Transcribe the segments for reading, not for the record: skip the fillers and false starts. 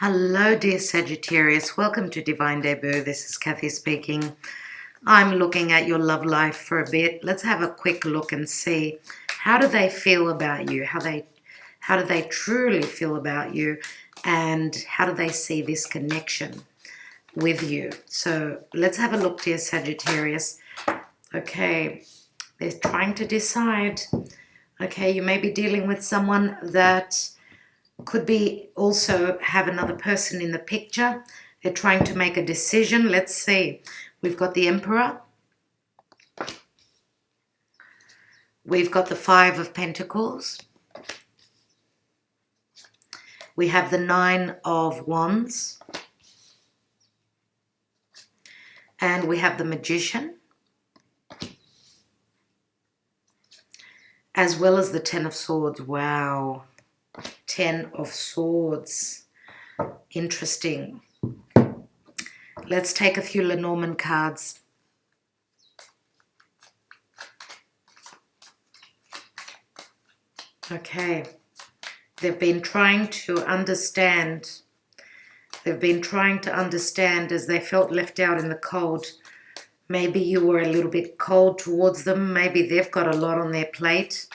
Hello, dear Sagittarius. Welcome to Divine Debut. This is Kathy speaking. I'm looking at your love life for a bit. Let's have a quick look and see how do they feel about you, how do they truly feel about you, and how do they see this connection with you. So let's have a look, dear Sagittarius. Okay, they're trying to decide. Okay, you may be dealing with someone that could be also have another person in the picture. They're trying to make a decision. Let's see. We've got the Emperor. We've got the Five of Pentacles. We have the Nine of Wands. And we have the Magician. As well as the Ten of Swords. Wow. 10 of Swords. Interesting. Let's take a few Lenormand cards. Okay. They've been trying to understand. They've been trying to understand as they felt left out in the cold. Maybe you were a little bit cold towards them. Maybe they've got a lot on their plate.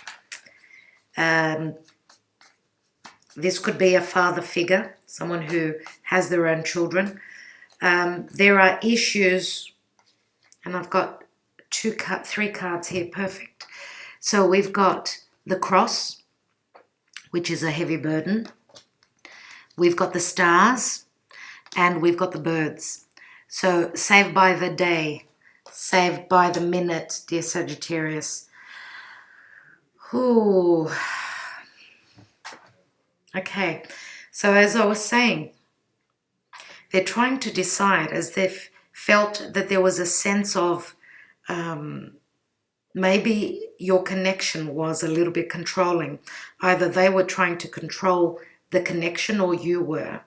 This could be a father figure, someone who has their own children. There are issues, and I've got three cards here, perfect. So we've got the Cross, which is a heavy burden. We've got the Stars, and we've got the Birds. So saved by the day, saved by the minute, dear Sagittarius. Ooh. Okay, so as I was saying, they're trying to decide as they've felt that there was a sense of maybe your connection was a little bit controlling. Either they were trying to control the connection or you were,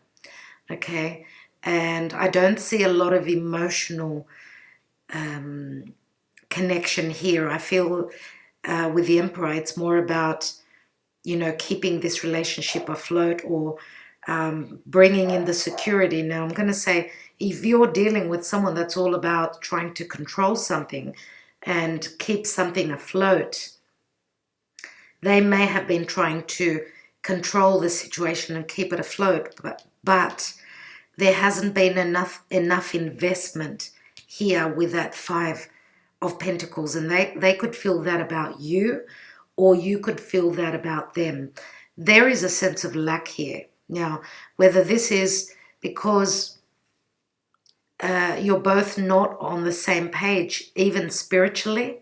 okay? And I don't see a lot of emotional connection here. I feel with the Emperor, it's more about keeping this relationship afloat or bringing in the security. Now, I'm going to say, if you're dealing with someone that's all about trying to control something and keep something afloat, they may have been trying to control the situation and keep it afloat, but there hasn't been enough investment here with that Five of Pentacles, and they could feel that about you, or you could feel that about them. There is a sense of lack here. Now, whether this is because you're both not on the same page, even spiritually,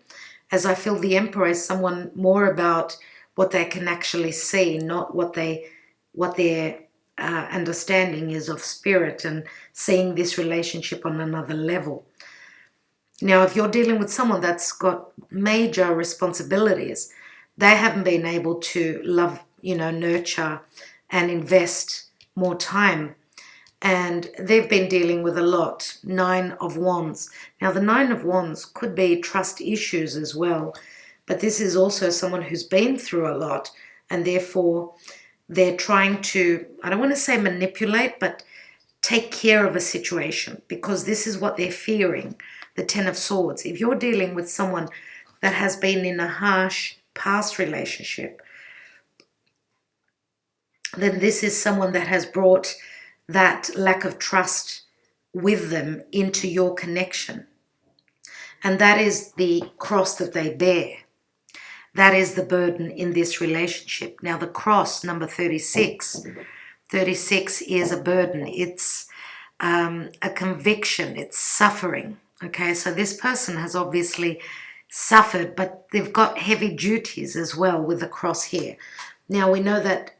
as I feel the Emperor is someone more about what they can actually see, not what their understanding is of spirit and seeing this relationship on another level. Now, if you're dealing with someone that's got major responsibilities, they haven't been able to love, nurture and invest more time. And they've been dealing with a lot. Nine of Wands. Now, the Nine of Wands could be trust issues as well. But this is also someone who's been through a lot. And therefore, they're trying to, I don't want to say manipulate, but take care of a situation. Because this is what they're fearing. The Ten of Swords. If you're dealing with someone that has been in a harsh past relationship, then this is someone that has brought that lack of trust with them into your connection. And that is the cross that they bear. That is the burden in this relationship. Now, the cross, number 36. 36 is a burden. It's a conviction. It's suffering. Okay, so this person has obviously suffered, but they've got heavy duties as well with the cross here. Now, we know that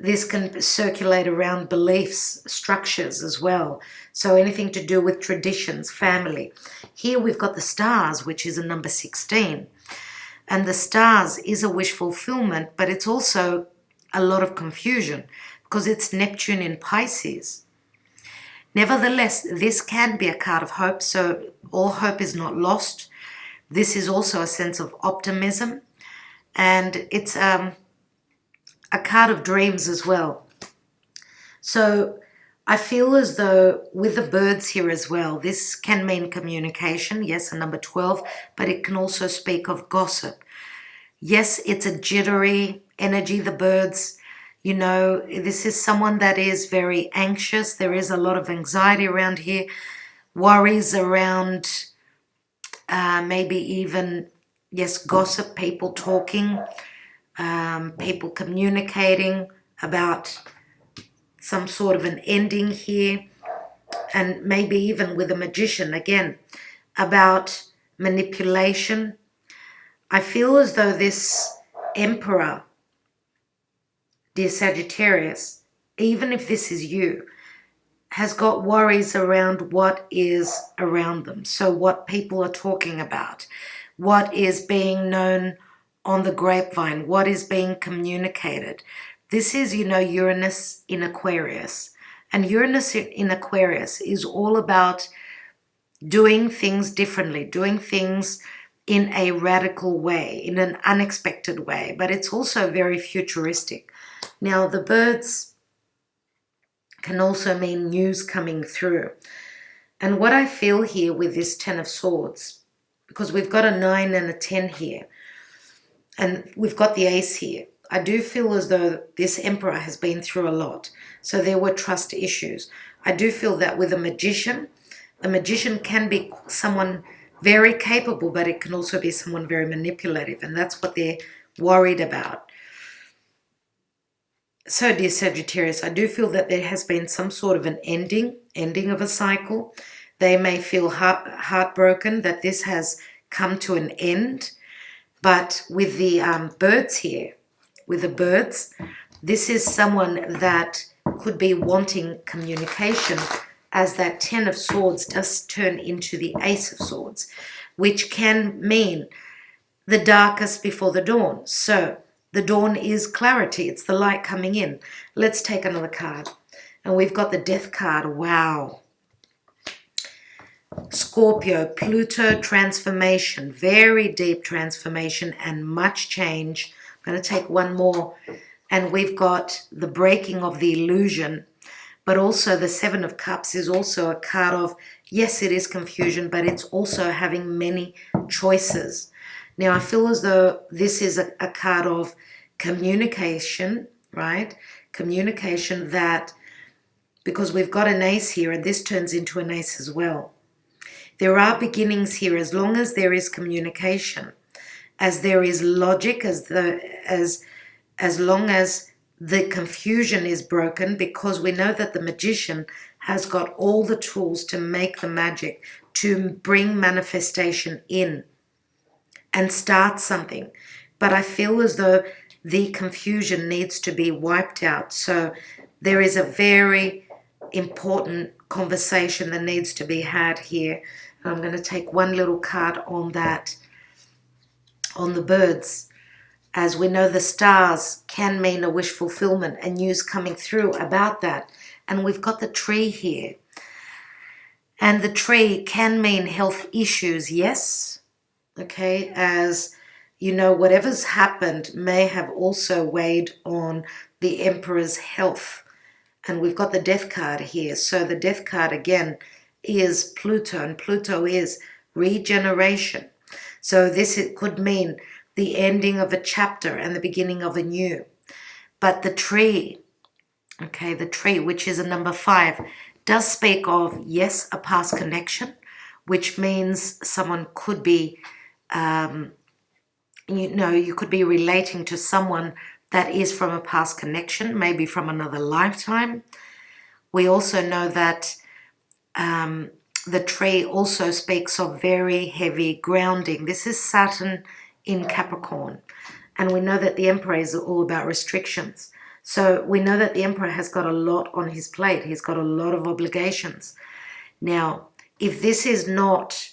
this can circulate around beliefs, structures as well. So anything to do with traditions, family. Here we've got the Stars, which is a number 16. And the Stars is a wish fulfillment, but it's also a lot of confusion because it's Neptune in Pisces. Nevertheless, this can be a card of hope, so all hope is not lost. This is also a sense of optimism, and it's a card of dreams as well. So I feel as though with the birds here as well, this can mean communication, yes, a number 12, but it can also speak of gossip. Yes, it's a jittery energy, the birds. You know, this is someone that is very anxious. There is a lot of anxiety around here, worries around maybe even, yes, gossip, people talking, people communicating about some sort of an ending here, and maybe even with a magician again about manipulation. I feel as though this Emperor, dear Sagittarius, even if this is you, has got worries around what is around them. So what people are talking about, what is being known on the grapevine, what is being communicated. This is, you know, Uranus in Aquarius. And Uranus in Aquarius is all about doing things differently, doing things in a radical way, in an unexpected way, but it's also very futuristic. Now, the birds can also mean news coming through. And what I feel here with this 10 of Swords, because we've got a 9 and a 10 here, and we've got the Ace here, I do feel as though this Emperor has been through a lot. So there were trust issues. I do feel that with a magician can be someone very capable, but it can also be someone very manipulative, and that's what they're worried about. So, dear Sagittarius, I do feel that there has been some sort of an ending of a cycle. They may feel heartbroken that this has come to an end, but with the birds here, with the birds, this is someone that could be wanting communication, as that 10 of Swords does turn into the Ace of Swords, which can mean the darkest before the dawn. So the dawn is clarity. It's the light coming in. Let's take another card. And we've got the Death card. Wow. Scorpio, Pluto transformation, very deep transformation and much change. I'm going to take one more. And we've got the breaking of the illusion. But also the 7 of Cups is also a card of, yes, it is confusion, but it's also having many choices. Now, I feel as though this is a card of communication, right? Communication that, because we've got an Ace here, and this turns into an Ace as well. There are beginnings here as long as there is communication, as there is logic, as long as the confusion is broken, because we know that the magician has got all the tools to make the magic, to bring manifestation in and start something. But I feel as though the confusion needs to be wiped out. So there is a very important conversation that needs to be had here. I'm going to take one little card on that, on the birds. As we know, the stars can mean a wish fulfillment and news coming through about that. And we've got the tree here. And the tree can mean health issues, yes. Okay, as you know, whatever's happened may have also weighed on the Emperor's health. And we've got the Death card here. So the Death card again is Pluto, and Pluto is regeneration. So it could mean the ending of a chapter and the beginning of a new. But the tree, okay, the tree, which is a number 5, does speak of, yes, a past connection, which means someone could be, you could be relating to someone that is from a past connection, maybe from another lifetime. We also know that the tree also speaks of very heavy grounding. This is Saturn in Capricorn. And we know that the Emperor is all about restrictions. So we know that the Emperor has got a lot on his plate. He's got a lot of obligations. Now, if this is not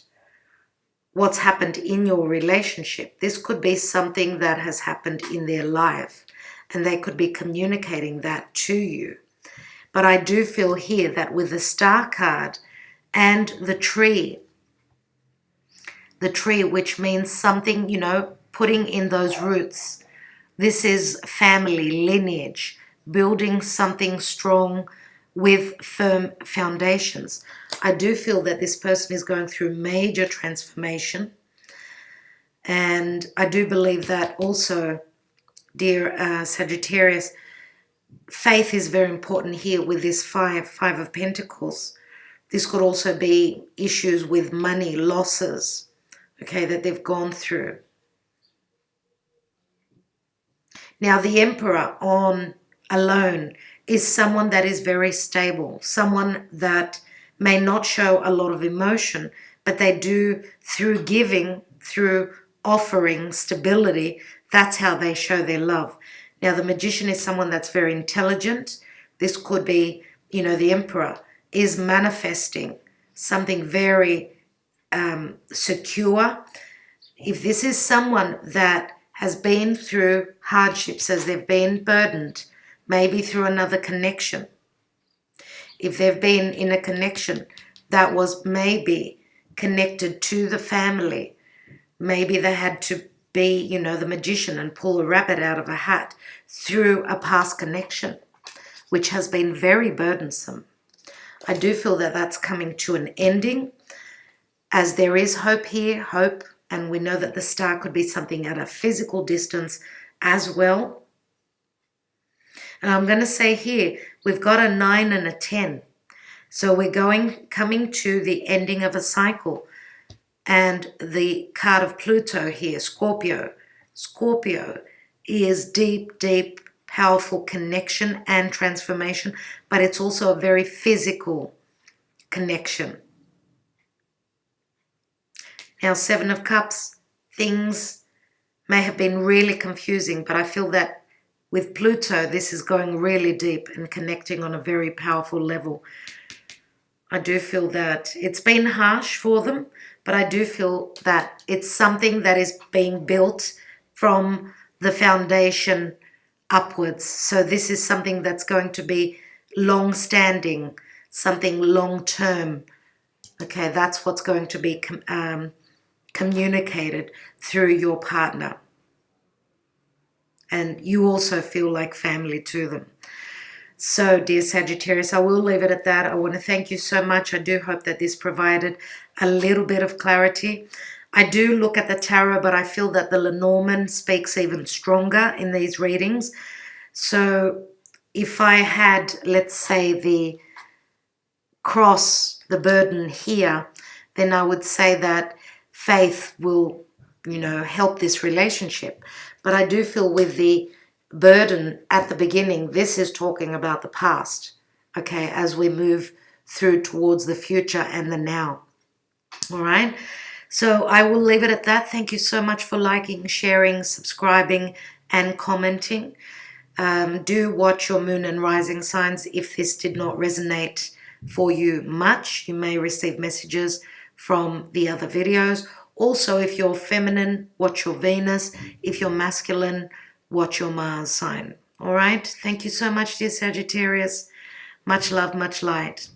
what's happened in your relationship, this could be something that has happened in their life, and they could be communicating that to you. But I do feel here that with the Star card and the tree, which means something, putting in those roots. This is family, lineage, building something strong with firm foundations. I do feel that this person is going through major transformation. And I do believe that also, dear Sagittarius, faith is very important here with this Five of Pentacles. This could also be issues with money, losses, okay, that they've gone through. Now, the Emperor on alone is someone that is very stable, someone that may not show a lot of emotion, but they do, through giving, through offering stability, that's how they show their love. Now, the Magician is someone that's very intelligent. This could be, you know, the Emperor is manifesting something very secure. If this is someone that has been through hardships, as they've been burdened, maybe through another connection. If they've been in a connection that was maybe connected to the family, maybe they had to be, you know, the Magician and pull a rabbit out of a hat through a past connection, which has been very burdensome. I do feel that that's coming to an ending, as there is hope here, hope. And we know that the star could be something at a physical distance as well. And I'm going to say here, we've got a 9 and a 10. So we're coming to the ending of a cycle. And the card of Pluto here, Scorpio. Scorpio is deep, deep, powerful connection and transformation, but it's also a very physical connection. Now, Seven of Cups, things may have been really confusing, but I feel that with Pluto, this is going really deep and connecting on a very powerful level. I do feel that it's been harsh for them, but I do feel that it's something that is being built from the foundation upwards. So this is something that's going to be long-standing, something long-term. Okay, that's what's going to be communicated through your partner. And you also feel like family to them. So, dear Sagittarius, I will leave it at that. I want to thank you so much. I do hope that this provided a little bit of clarity. I do look at the tarot, but I feel that the Lenormand speaks even stronger in these readings. So if I had, let's say, the cross, the burden here, then I would say that faith will, you know, help this relationship. But I do feel with the burden at the beginning, this is talking about the past, okay, as we move through towards the future and the now. All right, so I will leave it at that. Thank you so much for liking, sharing, subscribing, and commenting. Do watch your moon and rising signs. If this did not resonate for you much, you may receive messages from the other videos. Also, if you're feminine, watch your Venus. If you're masculine, watch your Mars sign. All right. Thank you so much, dear Sagittarius. Much love, much light.